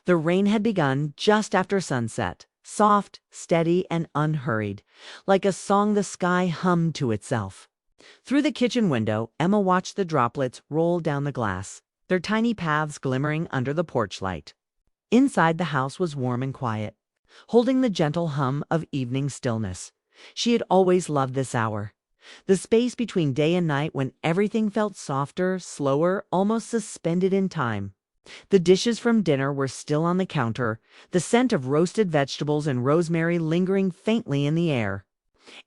The rain had begun just after sunset, soft, steady, and unhurried, like a song the sky hummed to itself. Through the kitchen window, Emma watched the droplets roll down the glass, their tiny paths glimmering under the porch light. Inside, the house was warm and quiet, holding the gentle hum of evening stillness. She had always loved this hour, the space between day and night when everything felt softer, slower, almost suspended in time. The dishes from dinner were still on the counter, the scent of roasted vegetables and rosemary lingering faintly in the air.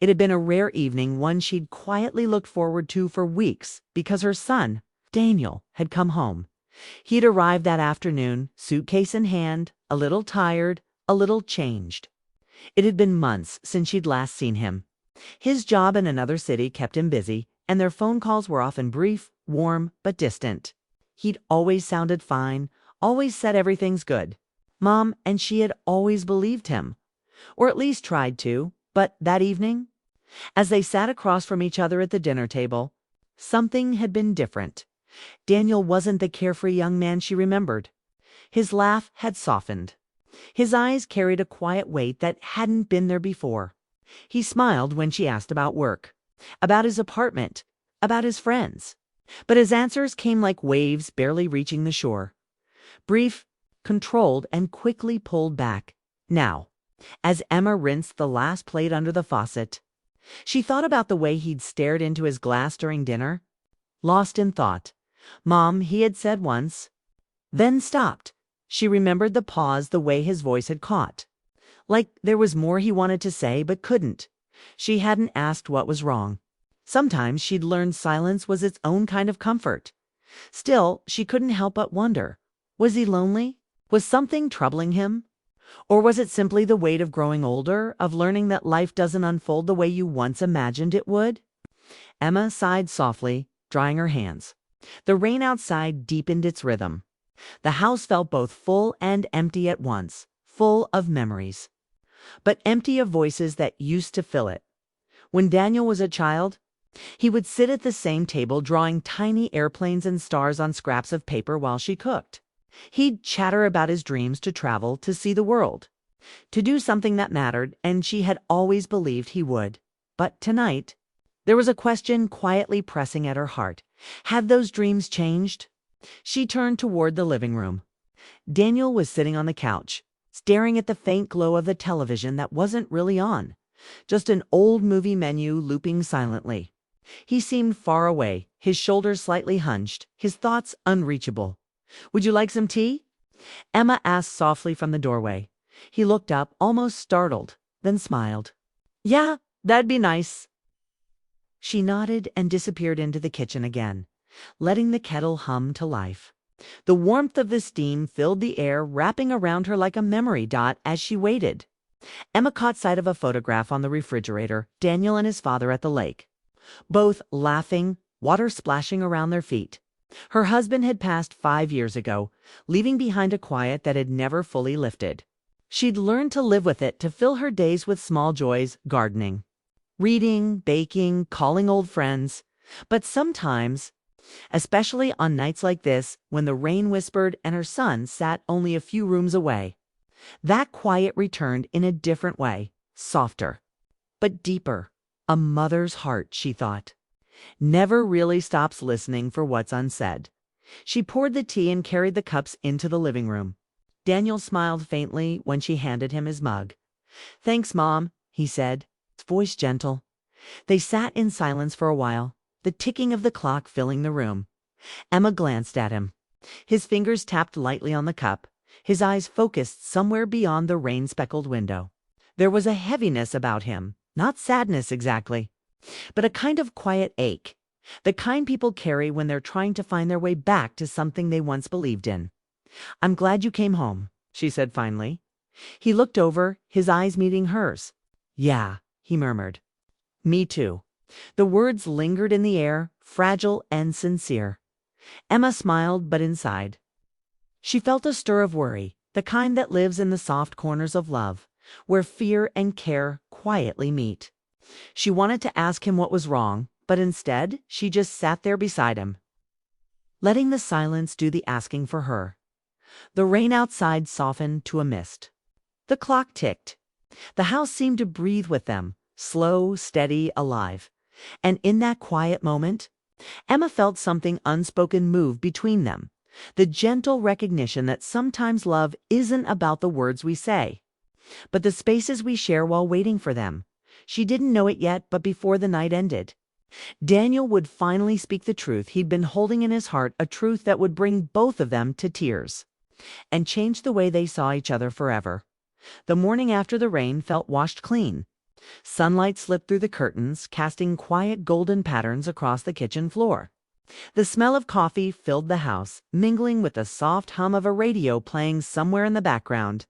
It had been a rare evening, one she'd quietly looked forward to for weeks because her son, Daniel, had come home. He'd arrived that afternoon, suitcase in hand, a little tired, a little changed. It had been months since she'd last seen him. His job in another city kept him busy, and their phone calls were often brief, warm, but distant. He'd always sounded fine, always said everything's good. Mom and she had always believed him, or at least tried to, but that evening, as they sat across from each other at the dinner table, something had been different. Daniel wasn't the carefree young man she remembered. His laugh had softened. His eyes carried a quiet weight that hadn't been there before. He smiled when she asked about work, about his apartment, about his friends. But his answers came like waves barely reaching the shore. Brief, controlled, and quickly pulled back. Now, as Emma rinsed the last plate under the faucet, she thought about the way he'd stared into his glass during dinner. Lost in thought. Mom, he had said once. Then stopped. She remembered the pause, the way his voice had caught. Like there was more he wanted to say but couldn't. She hadn't asked what was wrong. Sometimes she'd learned silence was its own kind of comfort. Still, she couldn't help but wonder. Was he lonely? Was something troubling him? Or was it simply the weight of growing older, of learning that life doesn't unfold the way you once imagined it would? Emma sighed softly, drying her hands. The rain outside deepened its rhythm. The house felt both full and empty at once, full of memories, but empty of voices that used to fill it. When Daniel was a child, he would sit at the same table drawing tiny airplanes and stars on scraps of paper while she cooked. He'd chatter about his dreams to travel, to see the world, to do something that mattered, and she had always believed he would. But tonight, there was a question quietly pressing at her heart. Had those dreams changed? She turned toward the living room. Daniel was sitting on the couch, staring at the faint glow of the television that wasn't really on, just an old movie menu looping silently. He seemed far away, his shoulders slightly hunched, his thoughts unreachable. "Would you like some tea?" Emma asked softly from the doorway. He looked up, almost startled, then smiled. "Yeah, that'd be nice." She nodded and disappeared into the kitchen again, letting the kettle hum to life. The warmth of the steam filled the air, wrapping around her like a memory dot as she waited. Emma caught sight of a photograph on the refrigerator, Daniel and his father at the lake, both laughing, water splashing around their feet. Her husband had passed 5 years ago, leaving behind a quiet that had never fully lifted. She'd learned to live with it, to fill her days with small joys, gardening, reading, baking, calling old friends. But sometimes, especially on nights like this, when the rain whispered and her son sat only a few rooms away, that quiet returned in a different way, softer, but deeper. A mother's heart, she thought, never really stops listening for what's unsaid. She poured the tea and carried the cups into the living room. Daniel smiled faintly when she handed him his mug. "Thanks, Mom," he said, his voice gentle. They sat in silence for a while, the ticking of the clock filling the room. Emma glanced at him. His fingers tapped lightly on the cup, his eyes focused somewhere beyond the rain-speckled window. There was a heaviness about him, not sadness exactly, but a kind of quiet ache, the kind people carry when they're trying to find their way back to something they once believed in. "I'm glad you came home," she said finally. He looked over, his eyes meeting hers. "Yeah," he murmured. "Me too." The words lingered in the air, fragile and sincere. Emma smiled, but inside, she felt a stir of worry, the kind that lives in the soft corners of love, where fear and care quietly meet. She wanted to ask him what was wrong, but instead she just sat there beside him, letting the silence do the asking for her. The rain outside softened to a mist. The clock ticked. The house seemed to breathe with them, slow, steady, alive. And in that quiet moment, Emma felt something unspoken move between them. The gentle recognition that sometimes love isn't about the words we say, but the spaces we share while waiting for them. She didn't know it yet, but before the night ended, Daniel would finally speak the truth he'd been holding in his heart, a truth that would bring both of them to tears and change the way they saw each other forever. The morning after the rain felt washed clean. Sunlight slipped through the curtains, casting quiet golden patterns across the kitchen floor. The smell of coffee filled the house, mingling with the soft hum of a radio playing somewhere in the background.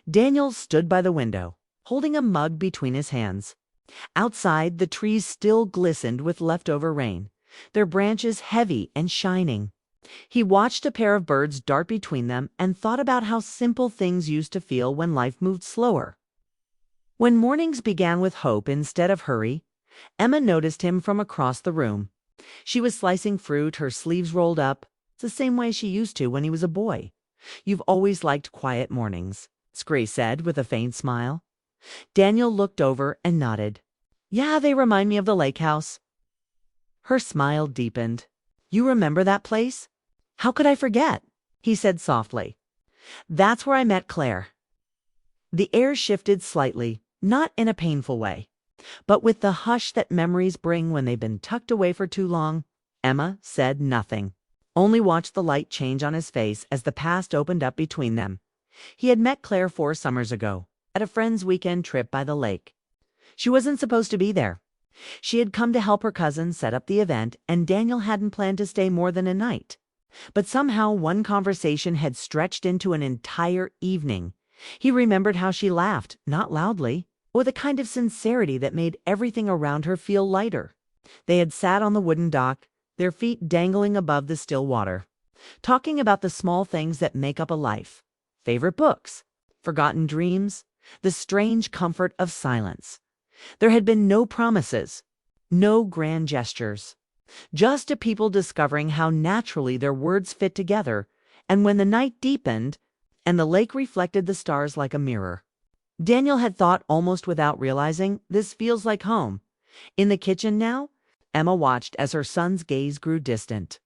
Daniel stood by the window, holding a mug between his hands. Outside, the trees still glistened with leftover rain, their branches heavy and shining. He watched a pair of birds dart between them and thought about how simple things used to feel when life moved slower. When mornings began with hope instead of hurry, Emma noticed him from across the room. She was slicing fruit, her sleeves rolled up, the same way she used to when he was a boy. "You've always liked quiet mornings," Scree said with a faint smile. Daniel looked over and nodded. "Yeah, they remind me of the lake house." Her smile deepened. "You remember that place?" "How could I forget?" he said softly. "That's where I met Claire." The air shifted slightly, not in a painful way, but with the hush that memories bring when they've been tucked away for too long. Emma said nothing, only watched the light change on his face as the past opened up between them. He had met Claire 4 summers ago, at a friend's weekend trip by the lake. She wasn't supposed to be there. She had come to help her cousin set up the event, and Daniel hadn't planned to stay more than a night. But somehow one conversation had stretched into an entire evening. He remembered how she laughed, not loudly, with a kind of sincerity that made everything around her feel lighter. They had sat on the wooden dock, their feet dangling above the still water, talking about the small things that make up a life. Favorite books, forgotten dreams, the strange comfort of silence. There had been no promises, no grand gestures, just a people discovering how naturally their words fit together. And when the night deepened and the lake reflected the stars like a mirror, Daniel had thought, almost without realizing, "This feels like home." In the kitchen now, Emma watched as her son's gaze grew distant.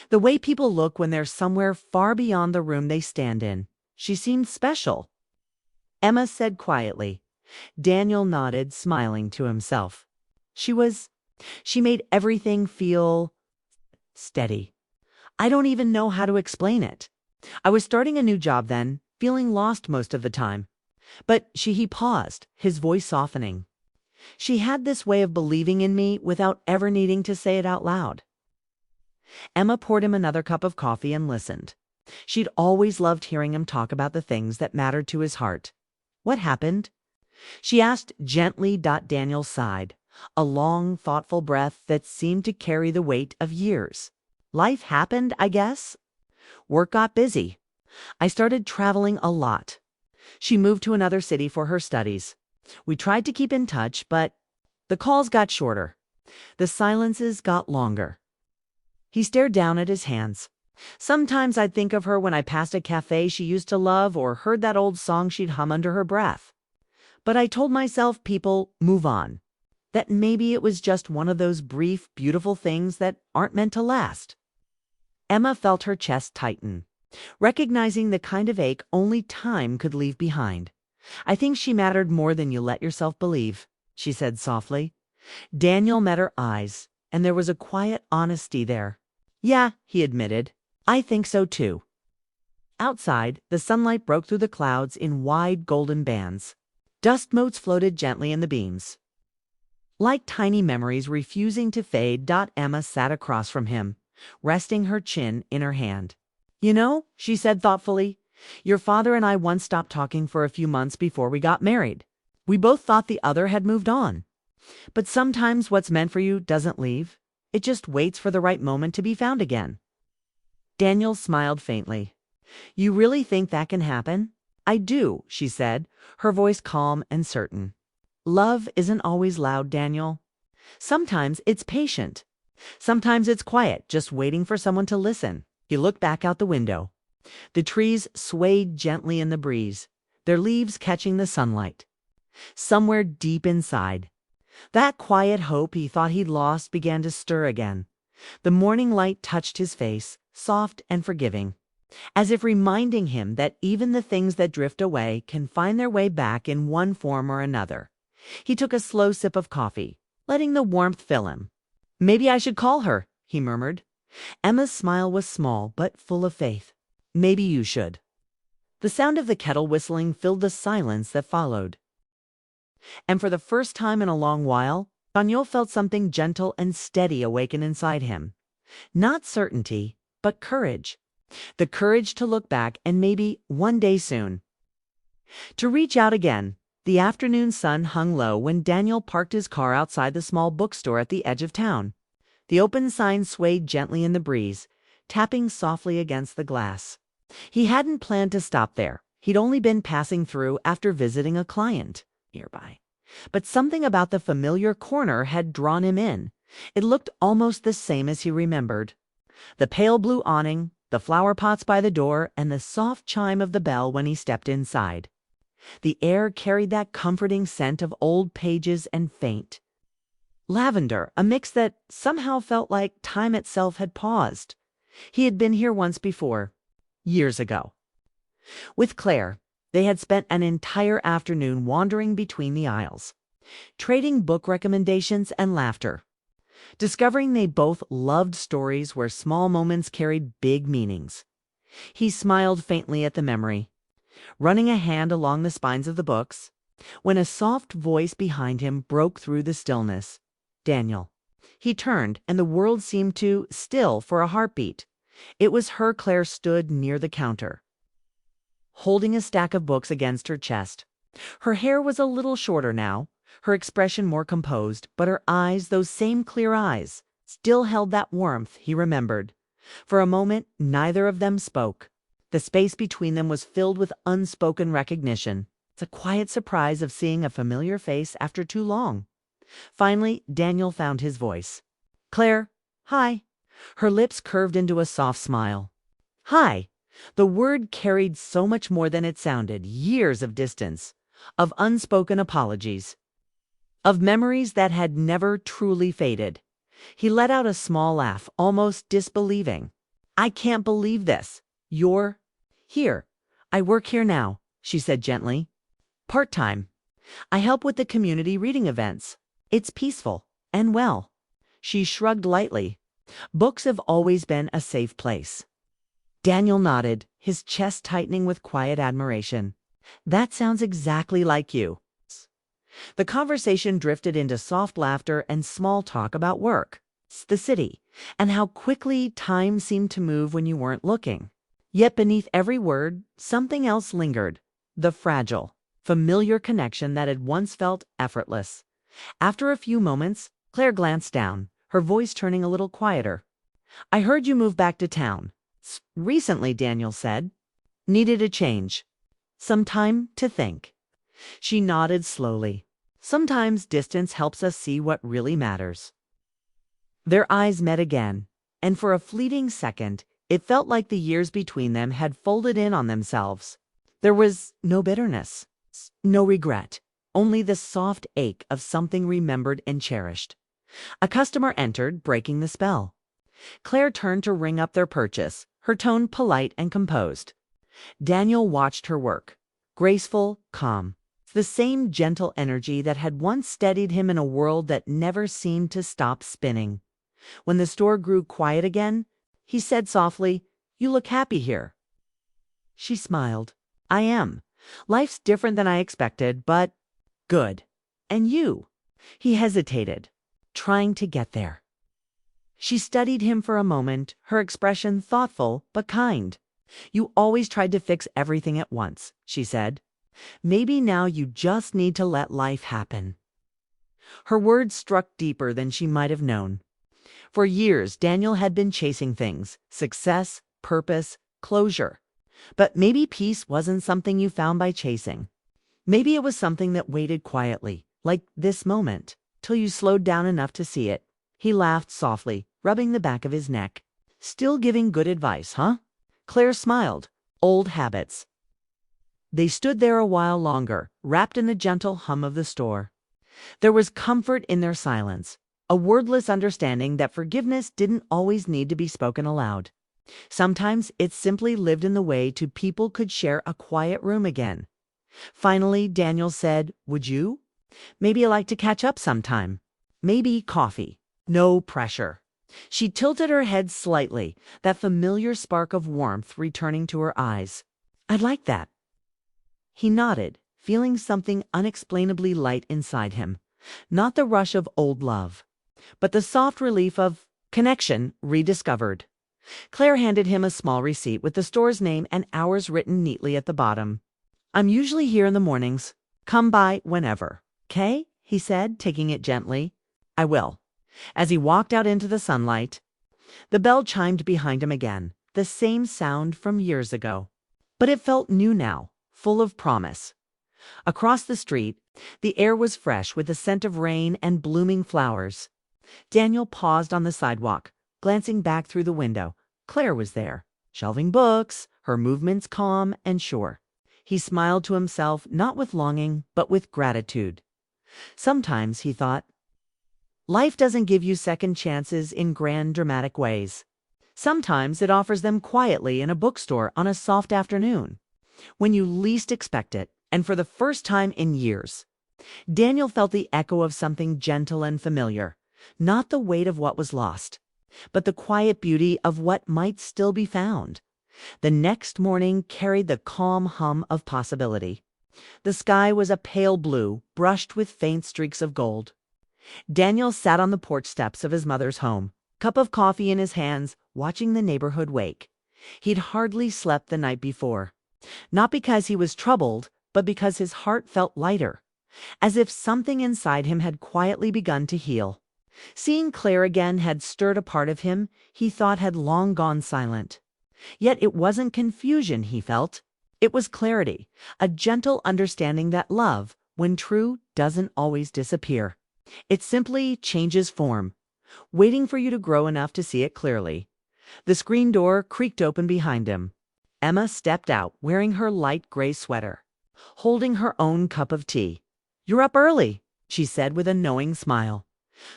The way people look when they're somewhere far beyond the room they stand in. She seemed special. Emma said quietly. Daniel nodded, smiling to himself. She made everything feel steady. I don't even know how to explain it. I was starting a new job then, feeling lost most of the time. But he paused, his voice softening. She had this way of believing in me without ever needing to say it out loud. Emma poured him another cup of coffee and listened. She'd always loved hearing him talk about the things that mattered to his heart. "What happened?" she asked gently. Daniel sighed, a long, thoughtful breath that seemed to carry the weight of years. "Life happened, I guess. Work got busy. I started traveling a lot. She moved to another city for her studies. We tried to keep in touch, but the calls got shorter. The silences got longer." He stared down at his hands. "Sometimes I'd think of her when I passed a cafe she used to love or heard that old song she'd hum under her breath. But I told myself people move on, that maybe it was just one of those brief, beautiful things that aren't meant to last." Emma felt her chest tighten, recognizing the kind of ache only time could leave behind. "I think she mattered more than you let yourself believe," she said softly. Daniel met her eyes, and there was a quiet honesty there. "Yeah," he admitted. "I think so too." Outside, the sunlight broke through the clouds in wide golden bands. Dust motes floated gently in the beams, like tiny memories refusing to fade. Emma sat across from him, resting her chin in her hand. "You know," she said thoughtfully, "your father and I once stopped talking for a few months before we got married. We both thought the other had moved on. But sometimes what's meant for you doesn't leave. It just waits for the right moment to be found again." Daniel smiled faintly. "You really think that can happen?" "I do," she said, her voice calm and certain. "Love isn't always loud, Daniel. Sometimes it's patient. Sometimes it's quiet, just waiting for someone to listen." He looked back out the window. The trees swayed gently in the breeze, their leaves catching the sunlight. Somewhere deep inside, that quiet hope he thought he'd lost began to stir again. The morning light touched his face, soft and forgiving, as if reminding him that even the things that drift away can find their way back in one form or another. He took a slow sip of coffee, letting the warmth fill him. "Maybe I should call her," he murmured. Emma's smile was small but full of faith. "Maybe you should." The sound of the kettle whistling filled the silence that followed. And for the first time in a long while, Daniel felt something gentle and steady awaken inside him. Not certainty, but courage. The courage to look back and maybe, one day soon, to reach out again. The afternoon sun hung low when Daniel parked his car outside the small bookstore at the edge of town. The open sign swayed gently in the breeze, tapping softly against the glass. He hadn't planned to stop there. He'd only been passing through after visiting a client nearby. But something about the familiar corner had drawn him in. It looked almost the same as he remembered. The pale blue awning, the flower pots by the door, and the soft chime of the bell when he stepped inside. The air carried that comforting scent of old pages and faint lavender, a mix that somehow felt like time itself had paused. He had been here once before, years ago. With Claire, they had spent an entire afternoon wandering between the aisles, trading book recommendations and laughter, discovering they both loved stories where small moments carried big meanings. He smiled faintly at the memory, running a hand along the spines of the books, when a soft voice behind him broke through the stillness. "Daniel." He turned, and the world seemed to still for a heartbeat. It was her. Claire stood near the counter, holding a stack of books against her chest. Her hair was a little shorter now, her expression more composed, but her eyes, those same clear eyes, still held that warmth he remembered. For a moment, neither of them spoke. The space between them was filled with unspoken recognition. It's a quiet surprise of seeing a familiar face after too long. Finally, Daniel found his voice. "Claire, hi." Her lips curved into a soft smile. "Hi." The word carried so much more than it sounded. Years of distance, of unspoken apologies, of memories that had never truly faded. He let out a small laugh, almost disbelieving. "I can't believe this. You're here." "I work here now," she said gently. "Part-time. I help with the community reading events. It's peaceful and well." She shrugged lightly. "Books have always been a safe place." Daniel nodded, his chest tightening with quiet admiration. "That sounds exactly like you." The conversation drifted into soft laughter and small talk about work, the city, and how quickly time seemed to move when you weren't looking. Yet beneath every word, something else lingered. The fragile, familiar connection that had once felt effortless. After a few moments, Claire glanced down, her voice turning a little quieter. "I heard you moved back to town." "Recently," Daniel said. "Needed a change. Some time to think." She nodded slowly. Sometimes distance helps us see what really matters. Their eyes met again, and for a fleeting second, it felt like the years between them had folded in on themselves. There was no bitterness, no regret, only the soft ache of something remembered and cherished. A customer entered, breaking the spell. Claire turned to ring up their purchase, her tone polite and composed. Daniel watched her work, graceful, calm, the same gentle energy that had once steadied him in a world that never seemed to stop spinning. When the store grew quiet again, he said softly, "You look happy here." She smiled. "I am. Life's different than I expected, but good." "And you?" He hesitated, trying to get there. She studied him for a moment, her expression thoughtful but kind. "You always tried to fix everything at once," she said. "Maybe now you just need to let life happen." Her words struck deeper than she might have known. For years, Daniel had been chasing things: success, purpose, closure. But maybe peace wasn't something you found by chasing. Maybe it was something that waited quietly, like this moment, till you slowed down enough to see it. He laughed softly, rubbing the back of his neck. "Still giving good advice, huh?" Claire smiled, Old habits. They stood there a while longer, wrapped in the gentle hum of the store. There was comfort in their silence, a wordless understanding that forgiveness didn't always need to be spoken aloud. Sometimes it simply lived in the way two people could share a quiet room again. Finally, Daniel said, "Would you? Maybe you'd like to catch up sometime. Maybe coffee. No pressure." She tilted her head slightly, that familiar spark of warmth returning to her eyes. "I'd like that." He nodded, feeling something unexplainably light inside him. Not the rush of old love, but the soft relief of connection rediscovered. Claire handed him a small receipt with the store's name and hours written neatly at the bottom. "I'm usually here in the mornings. Come by whenever." "'Kay?" he said, taking it gently. "I will." As he walked out into the sunlight, the bell chimed behind him again, the same sound from years ago. But it felt new now, full of promise. Across the street, the air was fresh with the scent of rain and blooming flowers. Daniel paused on the sidewalk, glancing back through the window. Claire was there, shelving books, her movements calm and sure. He smiled to himself, not with longing, but with gratitude. Sometimes, he thought, life doesn't give you second chances in grand, dramatic ways. Sometimes it offers them quietly in a bookstore on a soft afternoon, when you least expect it, and for the first time in years. Daniel felt the echo of something gentle and familiar, not the weight of what was lost, but the quiet beauty of what might still be found. The next morning carried the calm hum of possibility. The sky was a pale blue, brushed with faint streaks of gold. Daniel sat on the porch steps of his mother's home, cup of coffee in his hands, watching the neighborhood wake. He'd hardly slept the night before, not because he was troubled, but because his heart felt lighter, as if something inside him had quietly begun to heal. Seeing Claire again had stirred a part of him he thought had long gone silent. Yet it wasn't confusion he felt. It was clarity, a gentle understanding that love, when true, doesn't always disappear. It simply changes form, waiting for you to grow enough to see it clearly. The screen door creaked open behind him. Emma stepped out, wearing her light gray sweater, holding her own cup of tea. "You're up early," she said with a knowing smile.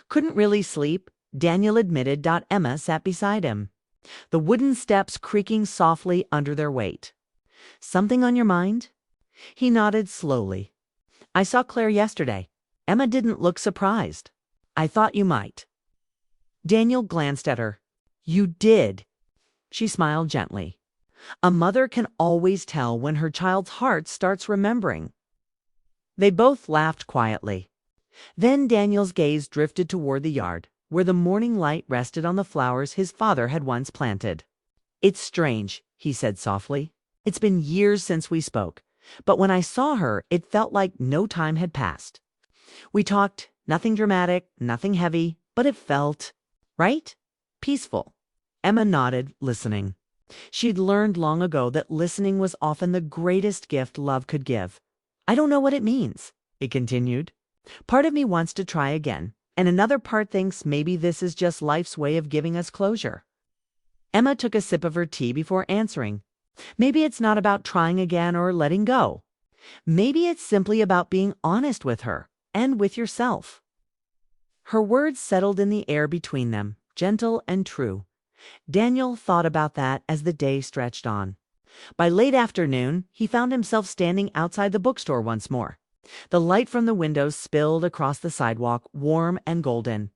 "Couldn't really sleep," Daniel admitted. Emma sat beside him, the wooden steps creaking softly under their weight. "Something on your mind?" He nodded slowly. "I saw Claire yesterday." Emma didn't look surprised. "I thought you might." Daniel glanced at her. "You did?" She smiled gently. A mother can always tell when her child's heart starts remembering. They both laughed quietly. Then Daniel's gaze drifted toward the yard, where the morning light rested on the flowers his father had once planted. "It's strange," he said softly. "It's been years since we spoke, but when I saw her, it felt like no time had passed. We talked, nothing dramatic, nothing heavy, but it felt, right? Peaceful." Emma nodded, listening. She'd learned long ago that listening was often the greatest gift love could give. "I don't know what it means," it continued. "Part of me wants to try again, and another part thinks maybe this is just life's way of giving us closure." Emma took a sip of her tea before answering. "Maybe it's not about trying again or letting go. Maybe it's simply about being honest with her and with yourself." Her words settled in the air between them, gentle and true. Daniel thought about that as the day stretched on. By late afternoon, he found himself standing outside the bookstore once more. The light from the windows spilled across the sidewalk, warm and golden.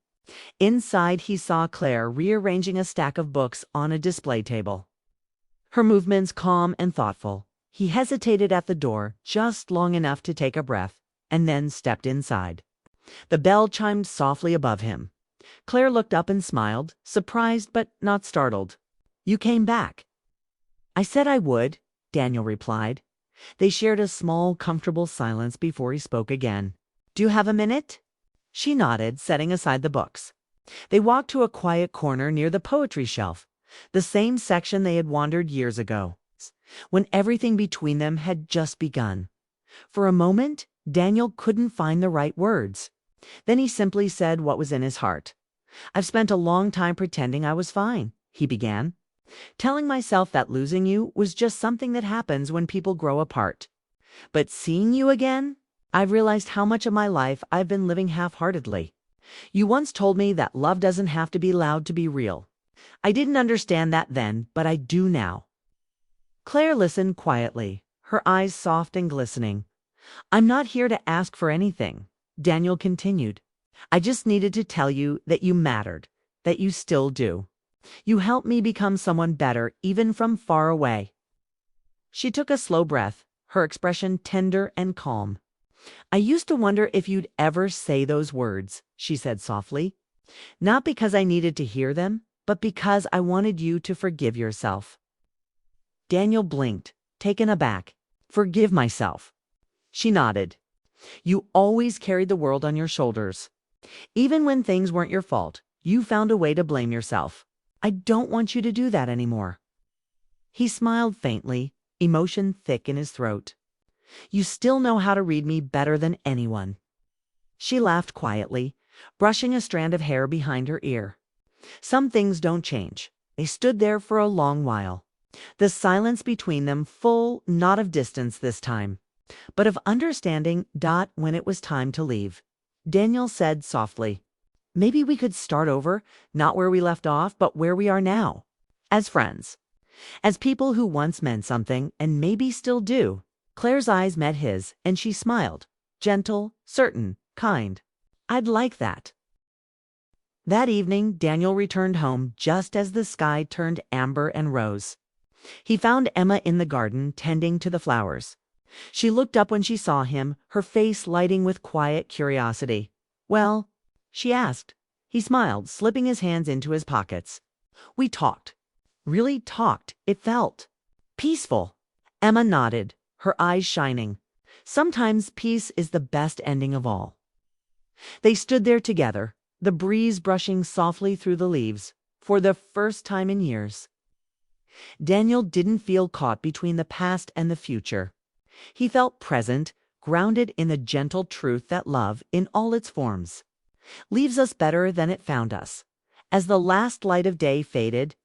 Inside, he saw Claire rearranging a stack of books on a display table. Her movements calm and thoughtful. He hesitated at the door just long enough to take a breath, and then stepped inside. The bell chimed softly above him. Claire looked up and smiled, surprised but not startled. "You came back." "I said I would," Daniel replied. They shared a small, comfortable silence before he spoke again. "Do you have a minute?" She nodded, setting aside the books. They walked to a quiet corner near the poetry shelf, the same section they had wandered years ago, when everything between them had just begun. For a moment, Daniel couldn't find the right words. Then he simply said what was in his heart. "I've spent a long time pretending I was fine," he began. telling myself that losing you was just something that happens when people grow apart. But seeing you again, I've realized how much of my life I've been living half-heartedly. You once told me that love doesn't have to be loud to be real. I didn't understand that then, but I do now. Claire listened quietly, her eyes soft and glistening. I'm not here to ask for anything, Daniel continued. I just needed to tell you that you mattered, that you still do. You helped me become someone better, even from far away. She took a slow breath, her expression tender and calm. I used to wonder if you'd ever say those words, she said softly. Not because I needed to hear them, but because I wanted you to forgive yourself. Daniel blinked, taken aback. Forgive myself. She nodded. You always carried the world on your shoulders. Even when things weren't your fault, you found a way to blame yourself. I don't want you to do that anymore. He smiled faintly, emotion thick in his throat. You still know how to read me better than anyone. She laughed quietly, brushing a strand of hair behind her ear. Some things don't change. They stood there for a long while. The silence between them full, not of distance this time, but of understanding. When it was time to leave, Daniel said softly, maybe we could start over, not where we left off, but where we are now. As friends. As people who once meant something and maybe still do. Claire's eyes met his, and she smiled. Gentle, certain, kind. I'd like that. That evening, Daniel returned home just as the sky turned amber and rose. He found Emma in the garden, tending to the flowers. She looked up when she saw him, her face lighting with quiet curiosity. Well, she asked. He smiled, slipping his hands into his pockets. We talked. Really talked, it felt. Peaceful. Emma nodded, her eyes shining. Sometimes peace is the best ending of all. They stood there together, the breeze brushing softly through the leaves, for the first time in years. Daniel didn't feel caught between the past and the future. He felt present, grounded in the gentle truth that love, in all its forms, leaves us better than it found us. As the last light of day faded,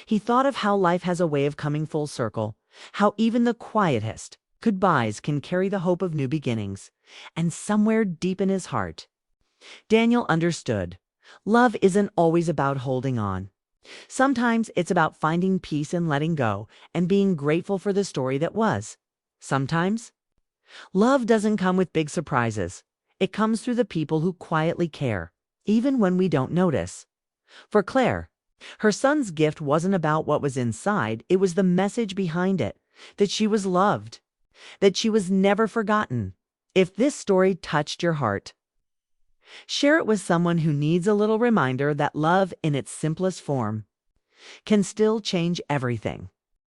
he thought of how life has a way of coming full circle, how even the quietest goodbyes can carry the hope of new beginnings, and somewhere deep in his heart, Daniel understood. Love isn't always about holding on. Sometimes it's about finding peace and letting go, and being grateful for the story that was. Sometimes, love doesn't come with big surprises. It comes through the people who quietly care, even when we don't notice. For Claire, her son's gift wasn't about what was inside, it was the message behind it, that she was loved, that she was never forgotten. If this story touched your heart, share it with someone who needs a little reminder that love in its simplest form can still change everything.